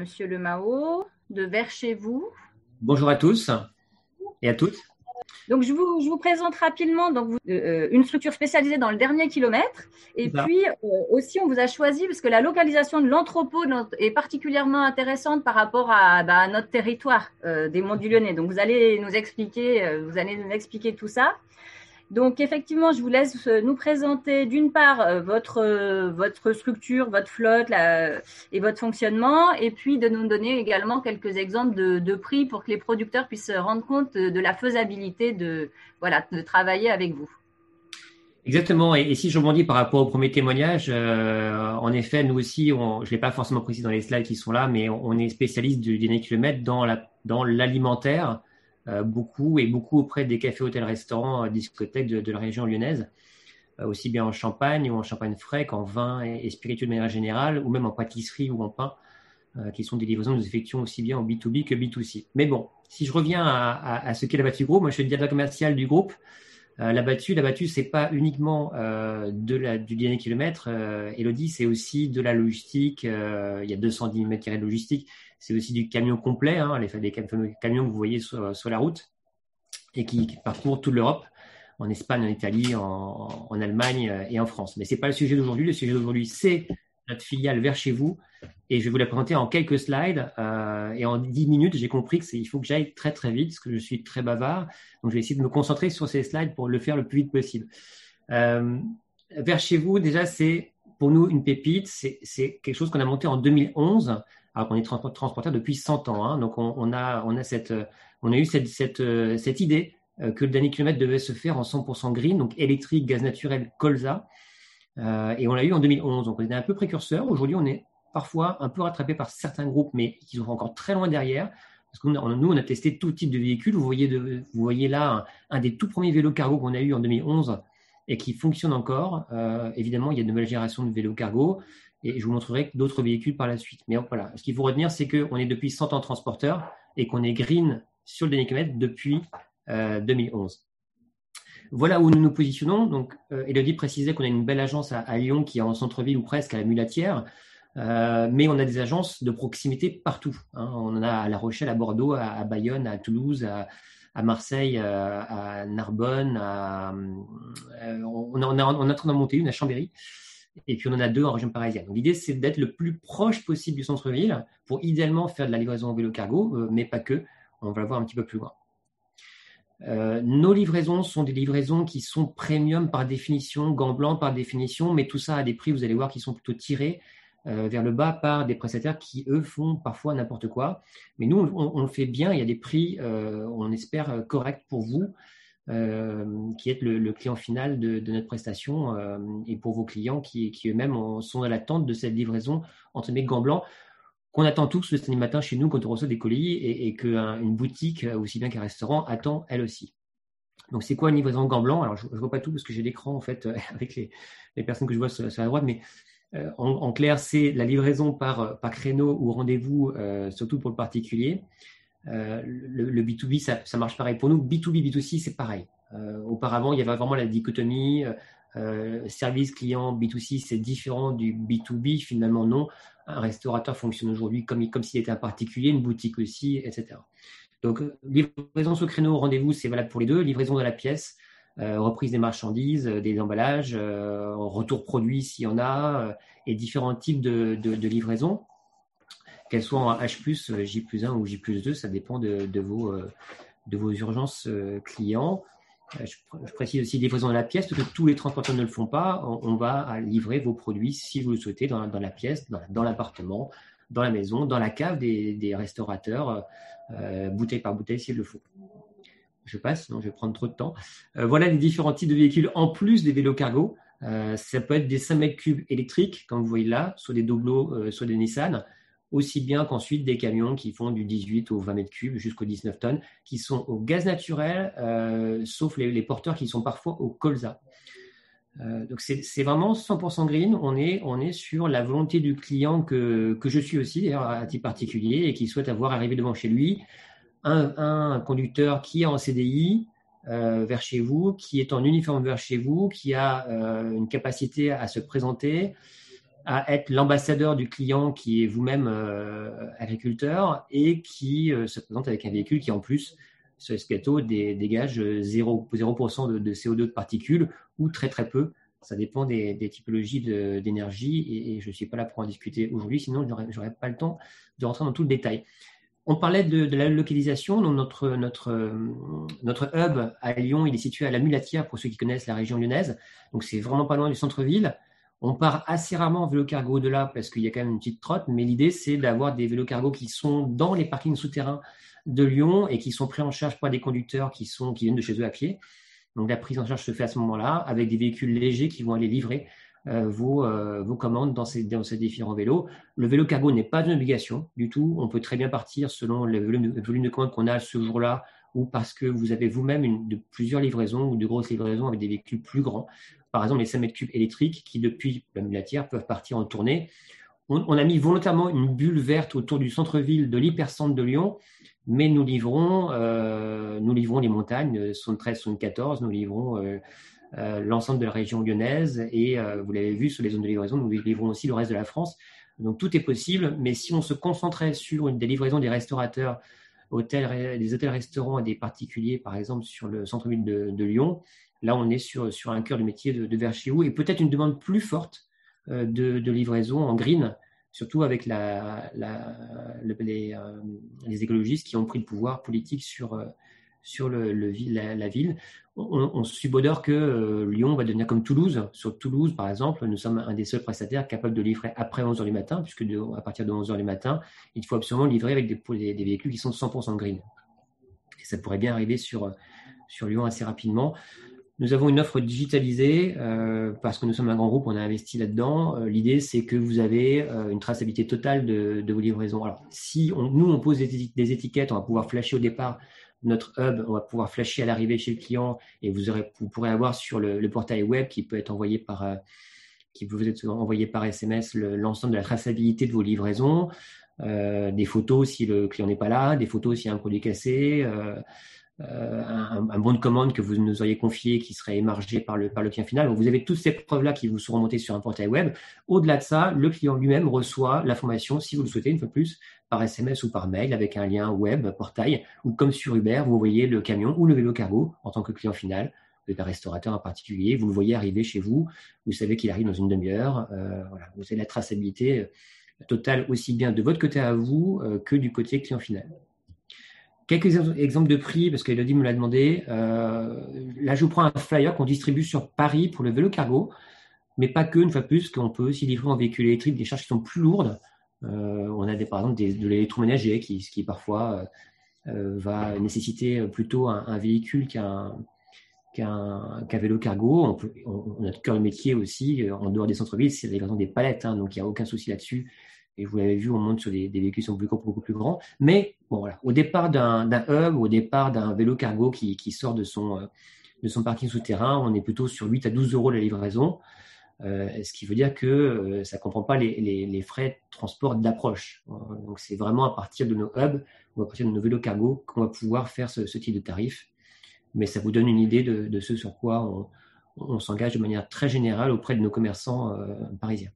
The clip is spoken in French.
Monsieur Lemao de Vers chez vous. Bonjour à tous et à toutes. Donc, je vous présente rapidement une structure spécialisée dans le dernier kilomètre. Et puis, aussi, on vous a choisi parce que la localisation de l'entrepôt est particulièrement intéressante par rapport à notre territoire des Monts du Lyonnais. Donc, vous allez nous expliquer tout ça. Donc, effectivement, je vous laisse nous présenter d'une part votre structure, votre flotte et votre fonctionnement, et puis de nous donner également quelques exemples de prix pour que les producteurs puissent se rendre compte de la faisabilité de travailler avec vous. Exactement. Et si je rebondis par rapport au premier témoignage, en effet, nous aussi, je ne l'ai pas forcément précisé dans les slides qui sont là, mais on est spécialiste du dernier kilomètre dans l'alimentaire, beaucoup auprès des cafés, hôtels, restaurants, discothèques de la région lyonnaise, aussi bien en champagne ou en champagne frais qu'en vin et spiritueux de manière générale, ou même en pâtisserie ou en pain, qui sont des livraisons que nous effectuons aussi bien en B2B que B2C. Mais bon, si je reviens à ce qu'est la Battu Group, moi je suis le directeur commercial du groupe. La battue, c'est pas uniquement du dernier kilomètre. Elodie, c'est aussi de la logistique. Il y a 210 mètres carrés de logistique. C'est aussi du camion complet, les fameux camions que vous voyez sur la route et qui parcourent toute l'Europe, en Espagne, en Italie, en Allemagne et en France. Mais c'est pas le sujet d'aujourd'hui. Le sujet d'aujourd'hui, c'est notre filiale Vers chez vous. Et je vais vous la présenter en quelques slides. Et en 10 minutes, j'ai compris qu'il faut que j'aille très, très vite parce que je suis très bavard. Donc, je vais essayer de me concentrer sur ces slides pour le faire le plus vite possible. Vers chez vous, déjà, c'est pour nous une pépite. C'est quelque chose qu'on a monté en 2011, alors qu'on est transporteur depuis 100 ans. Donc, on a eu cette idée que le dernier kilomètre devait se faire en 100% green, donc électrique, gaz naturel, colza. Et on l'a eu en 2011. Donc, on était un peu précurseur. Aujourd'hui, on est parfois un peu rattrapé par certains groupes, mais qui sont encore très loin derrière. Parce que nous, on a testé tout type de véhicules. Vous voyez là un des tout premiers vélos cargo qu'on a eu en 2011 et qui fonctionne encore. Évidemment, il y a de nouvelles générations de vélos cargo et je vous montrerai d'autres véhicules par la suite. Mais voilà, ce qu'il faut retenir, c'est qu'on est depuis 100 ans transporteur et qu'on est green sur le dernier kilomètre depuis 2011. Voilà où nous nous positionnons. Donc, Elodie précisait qu'on a une belle agence à Lyon qui est en centre-ville ou presque à la Mulatière. Mais on a des agences de proximité partout. On en a à La Rochelle, à Bordeaux, à Bayonne, à Toulouse, à Marseille, à Narbonne. On est en train d'en monter une à Chambéry. Et puis, on en a 2 en région parisienne. Donc, l'idée, c'est d'être le plus proche possible du centre-ville pour idéalement faire de la livraison en vélo cargo, mais pas que. On va le voir un petit peu plus loin. Nos livraisons sont des livraisons qui sont premium par définition, gants blancs par définition, mais tout ça à des prix, vous allez voir, qui sont plutôt tirés vers le bas par des prestataires qui, eux, font parfois n'importe quoi. Mais nous, on le fait bien. Il y a des prix, on espère, corrects pour vous, qui êtes le client final de notre prestation et pour vos clients qui eux-mêmes sont à l'attente de cette livraison entre mes gants blancs qu'on attend tous le samedi matin chez nous quand on reçoit des colis et qu'une boutique, aussi bien qu'un restaurant, attend elle aussi. Donc, c'est quoi une livraison en gants blancs? Alors, je ne vois pas tout parce que j'ai l'écran, en fait, avec les personnes que je vois sur la droite, mais en clair, c'est la livraison par créneau ou rendez-vous, surtout pour le particulier. Le B2B, ça marche pareil. Pour nous, B2B, B2C, c'est pareil. Auparavant, il y avait vraiment la dichotomie. Service client B2C, c'est différent du B2B. Finalement, non. Un restaurateur fonctionne aujourd'hui comme s'il était un particulier, une boutique aussi, etc. Donc, livraison sur créneau, rendez-vous, c'est valable pour les deux. Livraison de la pièce, reprise des marchandises, des emballages, retour produit s'il y en a, et différents types de livraison, qu'elles soient en H+, J+1 ou J+2, ça dépend de vos urgences clients. Je précise aussi livraison de la pièce, parce que tous les transporteurs ne le font pas. On va livrer vos produits, si vous le souhaitez, dans la pièce, dans l'appartement, dans la maison, dans la cave des restaurateurs, bouteille par bouteille s'il le faut. Je passe, sinon je vais prendre trop de temps. Voilà les différents types de véhicules en plus des vélos cargo. Ça peut être des 5 mètres cubes électriques, comme vous voyez là, soit des Doblo, soit des Nissan, aussi bien qu'ensuite des camions qui font du 18 au 20 mètres cubes jusqu'aux 19 tonnes, qui sont au gaz naturel, sauf les porteurs qui sont parfois au colza. Donc c'est vraiment 100% green. On est sur la volonté du client que je suis aussi, d'ailleurs, à titre particulier, et qui souhaite avoir arrivé devant chez lui un conducteur qui est en CDI vers chez vous, qui est en uniforme vers chez vous, qui a une capacité à se présenter, à être l'ambassadeur du client qui est vous-même agriculteur et qui se présente avec un véhicule qui, en plus, sur ce gâteau, dégage 0% de CO2 de particules ou très très peu. Ça dépend des typologies d'énergie et je ne suis pas là pour en discuter aujourd'hui, sinon je n'aurais pas le temps de rentrer dans tout le détail. On parlait de la localisation. Donc notre hub à Lyon, il est situé à la Mulatière, pour ceux qui connaissent la région lyonnaise. Donc, c'est vraiment pas loin du centre-ville. On part assez rarement en vélo cargo de là parce qu'il y a quand même une petite trotte, mais l'idée, c'est d'avoir des vélos cargo qui sont dans les parkings souterrains de Lyon et qui sont pris en charge par des conducteurs qui viennent de chez eux à pied. Donc, la prise en charge se fait à ce moment-là avec des véhicules légers qui vont aller livrer vos commandes dans ces différents vélos. Le vélo cargo n'est pas une obligation du tout. On peut très bien partir selon le volume de commandes qu'on a ce jour-là ou parce que vous avez vous-même plusieurs livraisons ou de grosses livraisons avec des véhicules plus grands. Par exemple, les 5 mètres cubes électriques qui, depuis la Mulatière, peuvent partir en tournée. On a mis volontairement une bulle verte autour du centre-ville de l'hypercentre de Lyon, mais nous livrons les montagnes, 73, 74, nous livrons l'ensemble de la région lyonnaise et vous l'avez vu sur les zones de livraison, nous livrons aussi le reste de la France. Donc tout est possible, mais si on se concentrait sur des livraisons des restaurateurs, des hôtels-restaurants et des particuliers, par exemple sur le centre-ville de Lyon, là on est sur un cœur de métier de vers chez vous et peut-être une demande plus forte de livraison en green, surtout avec les écologistes qui ont pris le pouvoir politique sur la ville. On subodore que Lyon va devenir comme Toulouse. Sur Toulouse, par exemple, nous sommes un des seuls prestataires capables de livrer après 11h du matin, puisque à partir de 11h du matin, il faut absolument livrer avec des véhicules qui sont 100% green. Et ça pourrait bien arriver sur Lyon assez rapidement. Nous avons une offre digitalisée parce que nous sommes un grand groupe, on a investi là-dedans. L'idée, c'est que vous avez une traçabilité totale de vos livraisons. Alors, si on pose des étiquettes, on va pouvoir flasher au départ notre hub, on va pouvoir flasher à l'arrivée chez le client et vous pourrez avoir sur le portail web qui peut être envoyé par SMS l'ensemble de la traçabilité de vos livraisons, des photos si le client n'est pas là, des photos s'il y a un produit cassé, un bon de commande que vous nous auriez confié qui serait émargé par le client final. Donc, vous avez toutes ces preuves-là qui vous seront montées sur un portail web. Au-delà de ça, le client lui-même reçoit l'information, si vous le souhaitez, une fois plus, par SMS ou par mail avec un lien web, portail, ou comme sur Uber, vous voyez le camion ou le vélo cargo en tant que client final. Vous êtes un restaurateur en particulier, vous le voyez arriver chez vous, vous savez qu'il arrive dans une demi-heure. Voilà. Vous avez la traçabilité totale aussi bien de votre côté à vous que du côté client final. Quelques exemples de prix, parce qu'Elodie me l'a demandé. Là, je vous prends un flyer qu'on distribue sur Paris pour le vélo cargo, mais pas que, une fois plus, qu'on peut aussi livrer en véhicule électrique des charges qui sont plus lourdes. On a par exemple de l'électroménager qui parfois va nécessiter plutôt un véhicule qu'un vélo cargo. Notre cœur de métier aussi, en dehors des centres-villes, c'est la livraison des palettes, donc il n'y a aucun souci là-dessus. Et vous l'avez vu, on monte sur des véhicules qui sont beaucoup plus grands. Mais bon, voilà, au départ d'un hub, au départ d'un vélo cargo qui sort de son parking souterrain, on est plutôt sur 8 à 12 euros la livraison. Ce qui veut dire que ça ne comprend pas les frais de transport d'approche. Donc, c'est vraiment à partir de nos hubs, ou à partir de nos vélos cargo qu'on va pouvoir faire ce type de tarif. Mais ça vous donne une idée de ce sur quoi on s'engage de manière très générale auprès de nos commerçants parisiens.